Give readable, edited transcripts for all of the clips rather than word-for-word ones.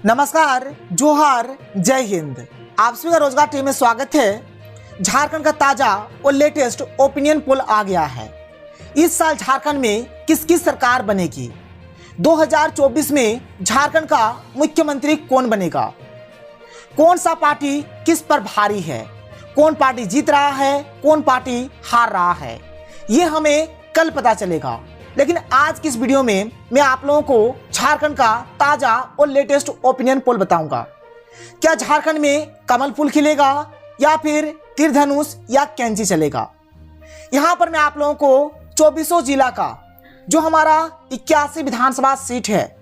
नमस्कार, जोहार, जय हिंद। आप सभी का रोजगार टीम में स्वागत है। झारखंड का ताजा और लेटेस्ट ओपिनियन पोल आ गया है। इस साल झारखंड में किसकी सरकार बनेगी? 2024 में झारखंड का मुख्यमंत्री कौन बनेगा? कौन सा पार्टी किस पर भारी है? कौन पार्टी जीत रहा है, कौन पार्टी हार रहा है, ये हमें कल पता चलेगा। लेकिन आज की इस वीडियो में मैं आप लोगों को झारखंड का ताजा और लेटेस्ट ओपिनियन पोल बताऊंगा। क्या झारखंड में कमल फूल खिलेगा या फिर तीर धनुष या कैंची चलेगा? यहां पर मैं आप लोगों को 24 जिला का जो हमारा 81 विधानसभा सीट है,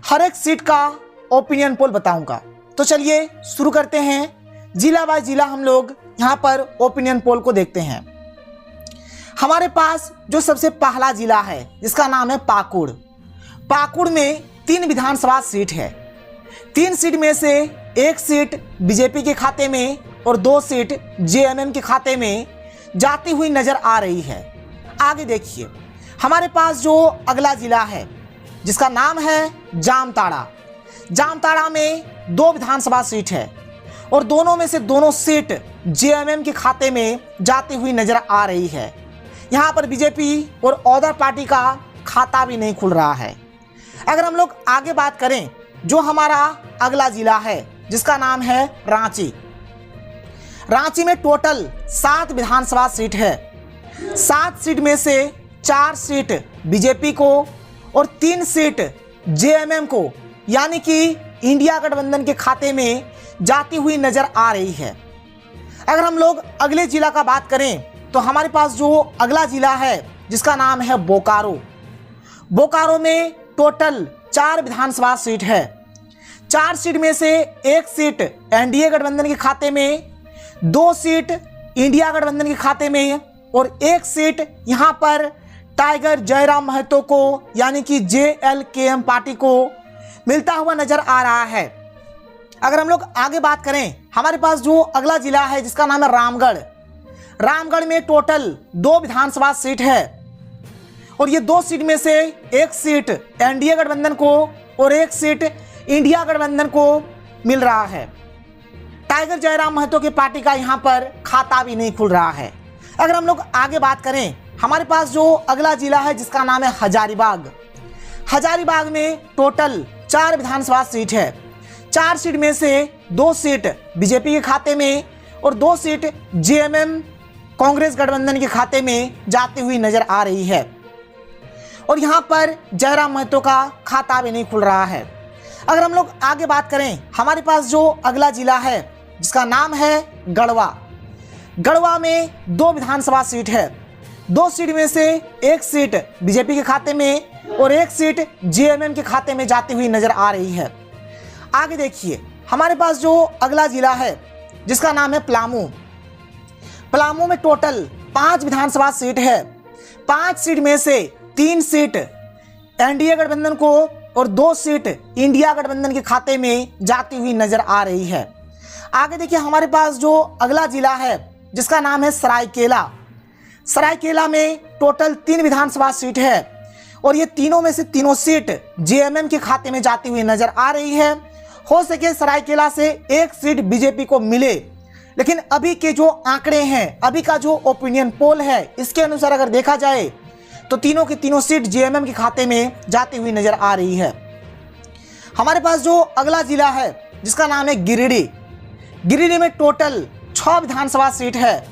हर एक सीट का ओपिनियन पोल बताऊंगा। तो चलिए शुरू करते हैं। जिला बाय जिला हम लोग यहां पर ओपिनियन पोल को देखते हैं। हमारे पास जो सबसे पहला जिला है जिसका नाम है पाकुड़। पाकुड़ में 3 विधानसभा सीट है। 3 सीट में से 1 सीट बीजेपी के खाते में और 2 सीट जेएमएम के खाते में जाती हुई नजर आ रही है। आगे देखिए, हमारे पास जो अगला जिला है जिसका नाम है जामताड़ा। जामताड़ा में 2 विधानसभा सीट है और दोनों में से दोनों सीट जेएमएम के खाते में जाती हुई नजर आ रही है। यहाँ पर बीजेपी और अदर पार्टी का खाता भी नहीं खुल रहा है। अगर हम लोग आगे बात करें, जो हमारा अगला जिला है जिसका नाम है रांची। रांची में टोटल 7 विधानसभा सीट है। 7 सीट में से 4 सीट बीजेपी को और 3 सीट जेएमएम को यानी कि इंडिया गठबंधन के खाते में जाती हुई नजर आ रही है। अगर हम लोग अगले जिला का बात करें तो हमारे पास जो अगला जिला है जिसका नाम है बोकारो। बोकारो में टोटल 4 विधानसभा सीट है। 4 सीट में से 1 सीट एनडीए गठबंधन के खाते में, 2 सीट इंडिया गठबंधन के खाते में और 1 सीट यहां पर टाइगर जयराम महतो को यानी कि जेएलकेएम पार्टी को मिलता हुआ नजर आ रहा है। अगर हम लोग आगे बात करें, हमारे पास जो अगला जिला है जिसका नाम है रामगढ़। रामगढ़ में टोटल 2 विधानसभा सीट है और ये 2 सीट में से 1 सीट एनडीए गठबंधन को और 1 सीट इंडिया गठबंधन को मिल रहा है। टाइगर जयराम महतो की पार्टी का यहां पर खाता भी नहीं खुल रहा है। अगर हम लोग आगे बात करें, हमारे पास जो अगला जिला है जिसका नाम है हजारीबाग। हजारीबाग में टोटल 4 विधानसभा सीट है। 4 सीट में से 2 सीट बीजेपी के खाते में और 2 सीट जेएमएम कांग्रेस गठबंधन के खाते में जाती हुई नजर आ रही है और यहां पर जयराम महतो का खाता भी नहीं खुल रहा है। अगर हम लोग आगे बात करें, हमारे पास जो अगला जिला है जिसका नाम है गढ़वा। गढ़वा में 2 विधानसभा सीट है। 2 सीट में से 1 सीट बीजेपी के खाते में और 1 सीट जेएमएम के खाते में जाती हुई नजर आ रही है। आगे देखिए, हमारे पास जो अगला जिला है जिसका नाम है पलामू। पलामू में टोटल 5 विधानसभा सीट है। 5 सीट में से 3 सीट एनडीए गठबंधन को और 2 सीट इंडिया गठबंधन के खाते में जाती हुई नजर आ रही है। आगे देखिए, हमारे पास जो अगला जिला है जिसका नाम है सरायकेला। सरायकेला में टोटल 3 विधानसभा सीट है और ये तीनों में से तीनों सीट जेएमएम के खाते में जाती हुई नजर आ रही है। हो सके सरायकेला से 1 सीट बीजेपी को मिले, लेकिन अभी के जो आंकड़े हैं, अभी का जो ओपिनियन पोल है, इसके अनुसार अगर देखा जाए तो तीनों की तीनों सीट जेएमएम के खाते में जाती हुई नजर आ रही है। हमारे पास जो अगला जिला है जिसका नाम है गिरिडीह। गिरिडीह में टोटल 6 विधानसभा सीट है।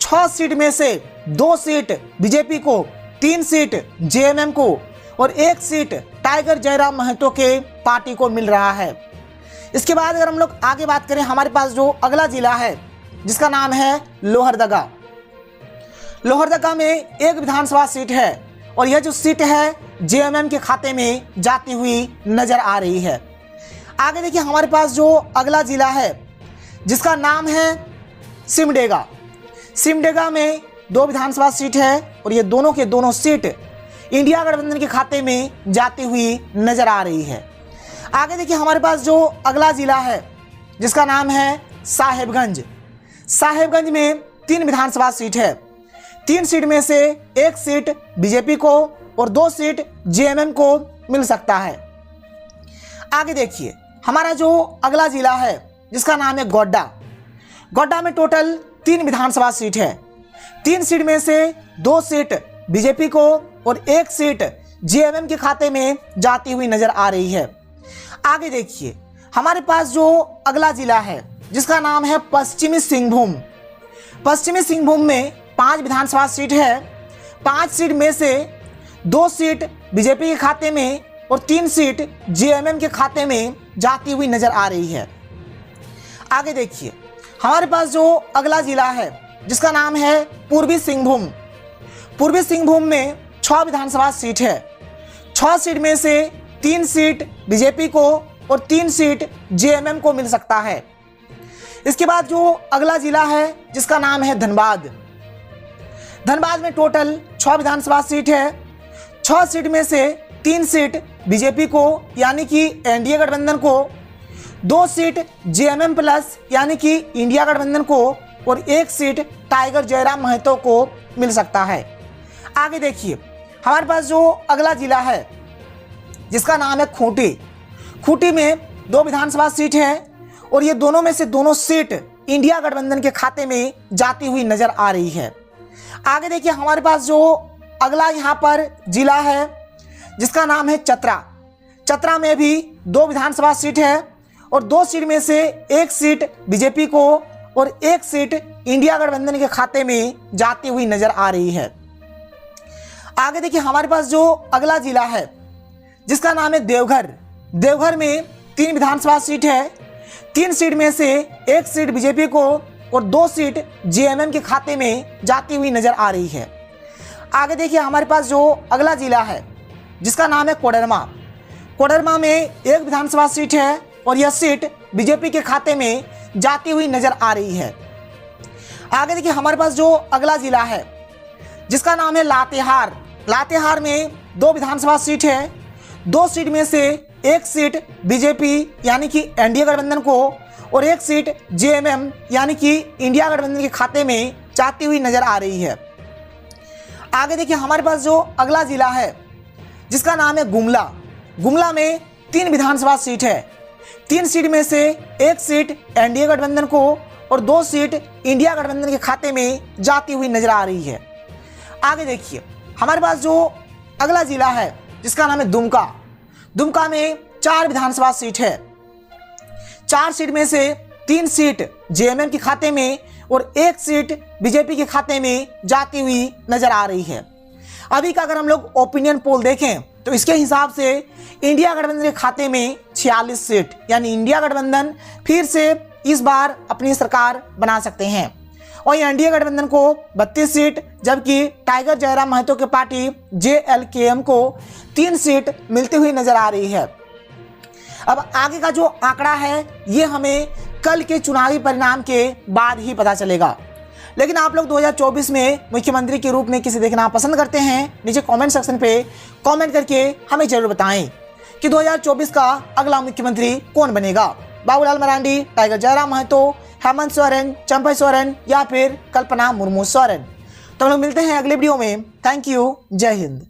6 सीट में से 2 सीट बीजेपी को, 3 सीट जेएमएम को और 1 सीट टाइगर जयराम महतो के पार्टी को मिल रहा है। इसके बाद अगर हम लोग आगे बात करें, हमारे पास जो अगला जिला है जिसका नाम है लोहरदगा। लोहरदगा में 1 विधानसभा सीट है और यह जो सीट है जेएमएम के खाते में जाती हुई नजर आ रही है। आगे देखिए, हमारे पास जो अगला जिला है जिसका नाम है सिमडेगा। सिमडेगा में 2 विधानसभा सीट है और ये दोनों के दोनों सीट इंडिया गठबंधन के खाते में जाती हुई नजर आ रही है। आगे देखिए, हमारे पास जो अगला जिला है जिसका नाम है साहेबगंज। साहेबगंज में 3 विधानसभा सीट है। 3 सीट में से 1 सीट बीजेपी को और 2 सीट जेएमएम को मिल सकता है। आगे देखिए, हमारा जो अगला जिला है जिसका नाम है गोड्डा। गोड्डा में टोटल 3 विधानसभा सीट है। 3 सीट में से 2 सीट बीजेपी को और 1 सीट जेएमएम के खाते में जाती हुई नजर आ रही है। आगे देखिए, हमारे पास जो अगला जिला है जिसका नाम है पश्चिमी सिंहभूम। पश्चिमी सिंहभूम में 5 विधानसभा सीट है। 5 सीट में से 2 सीट बीजेपी के खाते में और 3 सीट जेएमएम के खाते में जाती हुई नजर आ रही है। आगे देखिए, हमारे पास जो अगला जिला है जिसका नाम है पूर्वी सिंहभूम। पूर्वी सिंहभूम में 6 विधानसभा सीट है। 6 सीट में से 3 सीट बीजेपी को और 3 सीट जेएमएम को मिल सकता है। इसके बाद जो अगला जिला है जिसका नाम है धनबाद। धनबाद में टोटल 6 विधानसभा सीट है। 6 सीट में से 3 सीट बीजेपी को यानी कि एनडीए गठबंधन को, 2 सीट जेएमएम प्लस यानी कि इंडिया गठबंधन को और 1 सीट टाइगर जयराम महतो को मिल सकता है। आगे देखिए, हमारे पास जो अगला जिला है जिसका नाम है खूंटी। खूंटी में 2 विधानसभा सीट है और ये दोनों में से दोनों सीट इंडिया गठबंधन के खाते में जाती हुई नजर आ रही है। आगे देखिए, हमारे पास जो अगला यहाँ पर जिला है जिसका नाम है चतरा। चतरा में भी 2 विधानसभा सीट है और 2 सीट में से 1 सीट बीजेपी को और 1 सीट इंडिया गठबंधन के खाते में जाती हुई नजर आ रही है। आगे देखिए, हमारे पास जो अगला जिला है जिसका नाम है देवघर। देवघर में 3 विधानसभा सीट है। 3 सीट में से 1 सीट बीजेपी को और 2 सीट जेएमएम के खाते में जाती हुई नजर आ रही है। आगे देखिए, हमारे पास जो अगला जिला है जिसका नाम है कोडरमा। कोडरमा में 1 विधानसभा सीट है और यह सीट बीजेपी के खाते में जाती हुई नजर आ रही है। आगे देखिए, हमारे पास जो अगला जिला है जिसका नाम है लातेहार। लातेहार में 2 विधानसभा सीट है। 2 सीट में से 1 सीट बीजेपी यानी कि एनडीए गठबंधन को और 1 सीट जेएमएम यानी कि इंडिया गठबंधन के खाते में जाती हुई नजर आ रही है। आगे देखिए, हमारे पास जो अगला जिला है जिसका नाम है गुमला। गुमला में 3 विधानसभा सीट है। 3 सीट में से 1 सीट एनडीए गठबंधन को और 2 सीट इंडिया गठबंधन के खाते में जाती हुई नजर आ रही है। आगे देखिए, हमारे पास जो अगला जिला है जिसका नाम है दुमका। दुमका में 4 विधानसभा सीट है। 4 सीट में से 3 सीट जेएमएम के खाते में और 1 सीट बीजेपी के खाते में जाती हुई नजर आ रही है। अभी का अगर हम लोग ओपिनियन पोल देखें तो इसके हिसाब से इंडिया गठबंधन के खाते में 46 सीट यानी इंडिया गठबंधन फिर से इस बार अपनी सरकार बना सकते हैं और एनडीए गठबंधन को 32 सीट जबकि टाइगर जयराम महतो के पार्टी जेएलकेएम को 3 सीट मिलती हुई नजर आ रही है। अब आगे का जो आंकड़ा है ये हमें कल के चुनावी परिणाम के बाद ही पता चलेगा। लेकिन आप लोग 2024 में मुख्यमंत्री के रूप में किसे देखना पसंद करते हैं, नीचे कमेंट सेक्शन पे कमेंट करके हमें जरूर बताएं कि 2024 का अगला मुख्यमंत्री कौन बनेगा। बाबूलाल मरांडी, टाइगर जयराम महतो, हेमंत सोरेन, चंपई सोरेन या फिर कल्पना मुर्मू सोरेन। तो हम लोग मिलते हैं अगले वीडियो में। Thank you. जय हिंद।